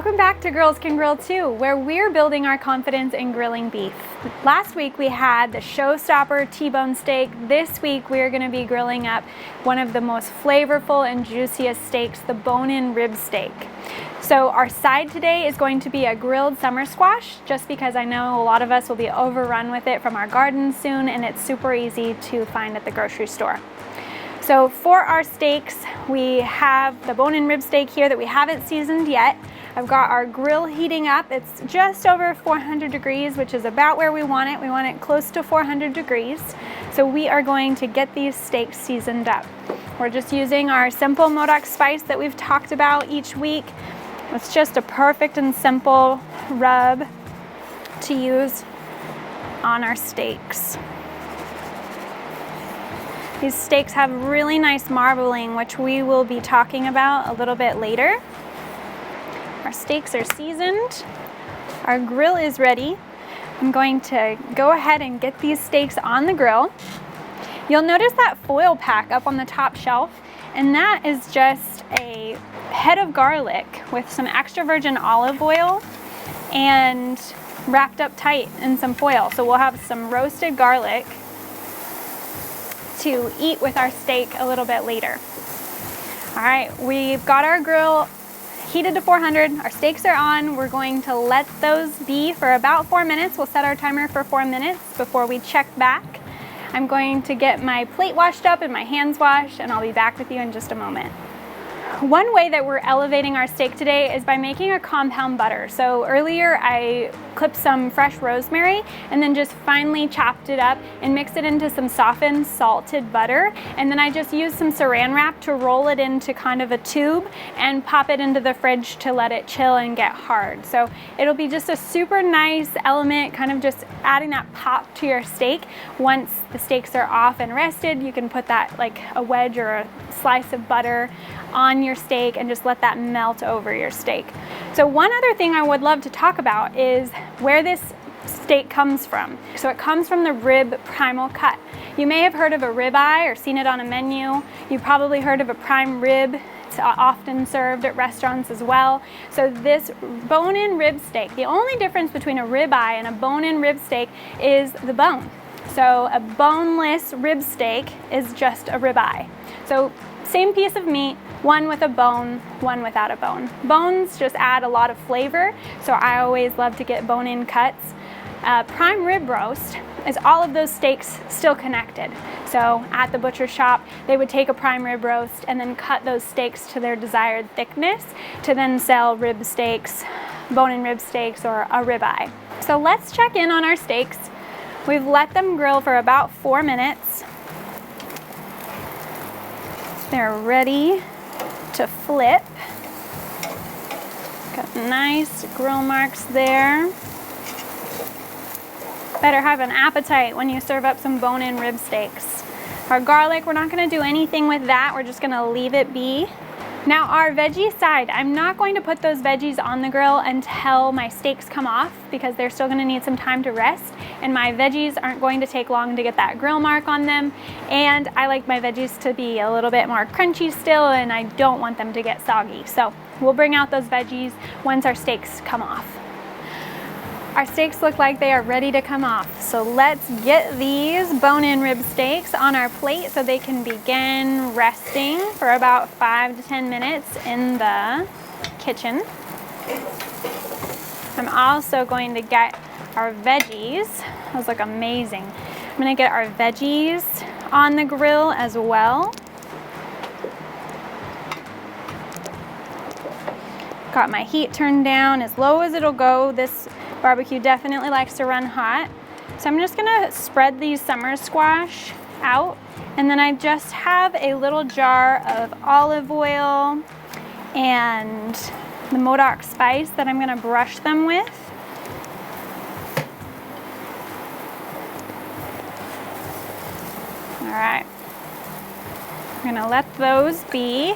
Welcome back to Girls Can Grill Too, where we're building our confidence in grilling beef. Last week we had the showstopper T-bone steak. This week we are going to be grilling up one of the most flavorful and juiciest steaks, the bone-in rib steak. So our side today is going to be a grilled summer squash, just because I know a lot of us will be overrun with it from our garden soon, and it's super easy to find at the grocery store. So for our steaks, we have the bone-in rib steak here that we haven't seasoned yet. I've got our grill heating up. It's just over 400 degrees, which is about where we want it. We want it close to 400 degrees. So we are going to get these steaks seasoned up. We're just using our simple Modoc spice that we've talked about each week. It's just a perfect and simple rub to use on our steaks. These steaks have really nice marbling, which we will be talking about a little bit later. Our steaks are seasoned. Our grill is ready. I'm going to go ahead and get these steaks on the grill. You'll notice that foil pack up on the top shelf, and that is just a head of garlic with some extra virgin olive oil and wrapped up tight in some foil. So we'll have some roasted garlic to eat with our steak a little bit later. All right, we've got our grill heated to 400. Our steaks are on. We're going to let those be for about 4 minutes. We'll set our timer for 4 minutes before we check back. I'm going to get my plate washed up and my hands washed, and I'll be back with you in just a moment. One way that we're elevating our steak today is by making a compound butter. So earlier I clipped some fresh rosemary and then just finely chopped it up and mixed it into some softened salted butter, and then I just used some saran wrap to roll it into kind of a tube and pop it into the fridge to let it chill and get hard. So it'll be just a super nice element, kind of just adding that pop to your steak. Once the steaks are off and rested, you can put that like a wedge or a slice of butter on your steak and just let that melt over your steak. So one other thing I would love to talk about is where this steak comes from. So it comes from the rib primal cut. You may have heard of a ribeye or seen it on a menu. You've probably heard of a prime rib. It's often served at restaurants as well. So this bone-in rib steak, the only difference between a ribeye and a bone-in rib steak is the bone. So a boneless rib steak is just a ribeye. So same piece of meat, one with a bone, one without a bone. Bones just add a lot of flavor, so I always love to get bone-in cuts. Prime rib roast is all of those steaks still connected. So at the butcher shop, they would take a prime rib roast and then cut those steaks to their desired thickness to then sell rib steaks, bone-in rib steaks, or a ribeye. So let's check in on our steaks. We've let them grill for about 4 minutes. They're ready to flip. Got nice grill marks there. Better have an appetite when you serve up some bone-in rib steaks. Our garlic, we're not going to do anything with that. We're just going to leave it be. Now our veggie side, I'm not going to put those veggies on the grill until my steaks come off, because they're still going to need some time to rest, and my veggies aren't going to take long to get that grill mark on them, and I like my veggies to be a little bit more crunchy still, and I don't want them to get soggy. So we'll bring out those veggies once our steaks come off. Our steaks look like they are ready to come off. So let's get these bone-in rib steaks on our plate so they can begin resting for about 5 to 10 minutes in the kitchen. I'm also going to get our veggies. Those look amazing. I'm gonna get our veggies on the grill as well. Got my heat turned down as low as it'll go. This barbecue definitely likes to run hot. So I'm just gonna spread these summer squash out, and then I just have a little jar of olive oil and the Modoc spice that I'm gonna brush them with. All right, I'm gonna let those be.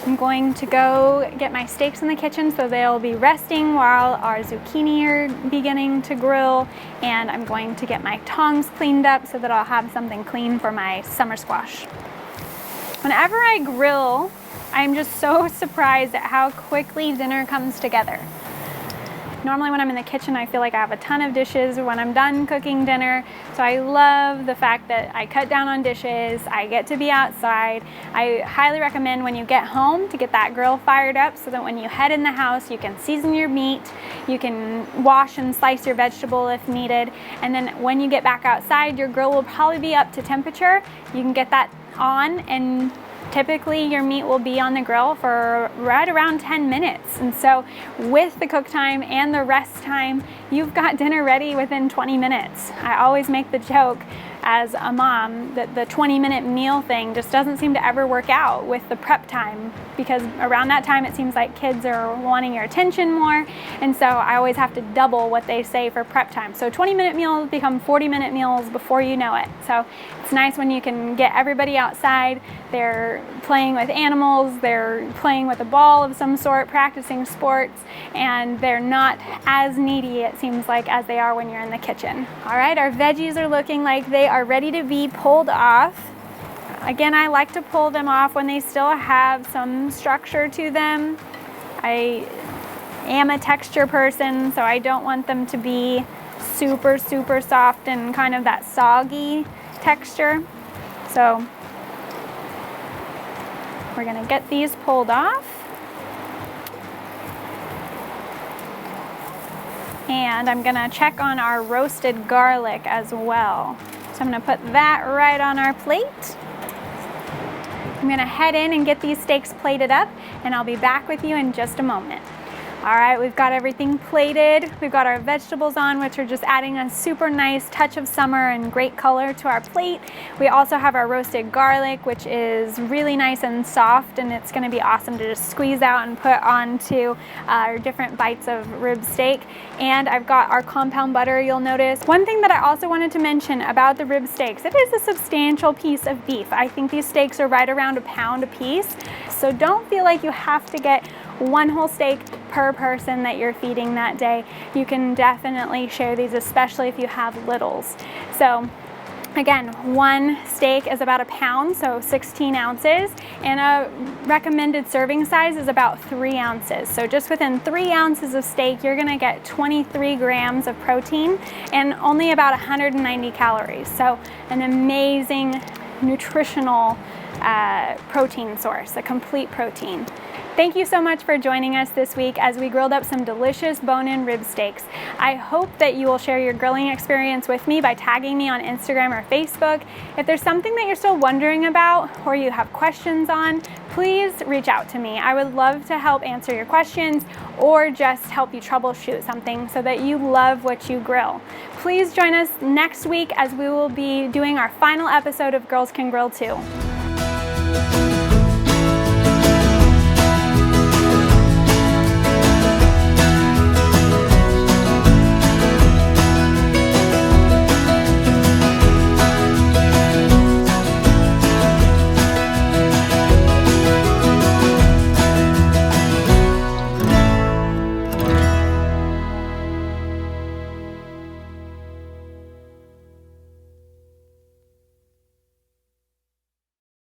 I'm going to go get my steaks in the kitchen so they'll be resting while our zucchini are beginning to grill, and I'm going to get my tongs cleaned up so that I'll have something clean for my summer squash. Whenever I grill I'm just so surprised at how quickly dinner comes together. Normally when I'm in the kitchen, I feel like I have a ton of dishes when I'm done cooking dinner. So I love the fact that I cut down on dishes, I get to be outside. I highly recommend when you get home to get that grill fired up so that when you head in the house, you can season your meat, you can wash and slice your vegetable if needed. And then when you get back outside, your grill will probably be up to temperature. You can get that on, and typically your meat will be on the grill for right around 10 minutes. And so with the cook time and the rest time, you've got dinner ready within 20 minutes. I always make the joke as a mom that the 20-minute meal thing just doesn't seem to ever work out with the prep time, because around that time it seems like kids are wanting your attention more, and so I always have to double what they say for prep time. So 20-minute meals become 40-minute meals before you know it. So it's nice when you can get everybody outside, they're playing with animals, they're playing with a ball of some sort, practicing sports, and they're not as needy, it seems like, as they are when you're in the kitchen. All right, our veggies are looking like they are ready to be pulled off. Again, I like to pull them off when they still have some structure to them. I am a texture person, so I don't want them to be super, super soft and kind of that soggy texture. So we're gonna get these pulled off. And I'm gonna check on our roasted garlic as well. So I'm gonna put that right on our plate. I'm gonna head in and get these steaks plated up, and I'll be back with you in just a moment. All right, we've got everything plated. We've got our vegetables on, which are just adding a super nice touch of summer and great color to our plate. We also have our roasted garlic, which is really nice and soft, and it's gonna be awesome to just squeeze out and put onto our different bites of rib steak. And I've got our compound butter, you'll notice. One thing that I also wanted to mention about the rib steaks, it is a substantial piece of beef. I think these steaks are right around a pound a piece. So don't feel like you have to get one whole steak per person that you're feeding that day. You can definitely share these, especially if you have littles. So again, one steak is about a pound, so 16 ounces, and a recommended serving size is about 3 ounces. So just within 3 ounces of steak, you're gonna get 23 grams of protein and only about 190 calories. So an amazing nutritional protein source, a complete protein. Thank you so much for joining us this week as we grilled up some delicious bone-in rib steaks. I hope that you will share your grilling experience with me by tagging me on Instagram or Facebook. If there's something that you're still wondering about or you have questions on, please reach out to me. I would love to help answer your questions or just help you troubleshoot something so that you love what you grill. Please join us next week as we will be doing our final episode of Girls Can Grill Too.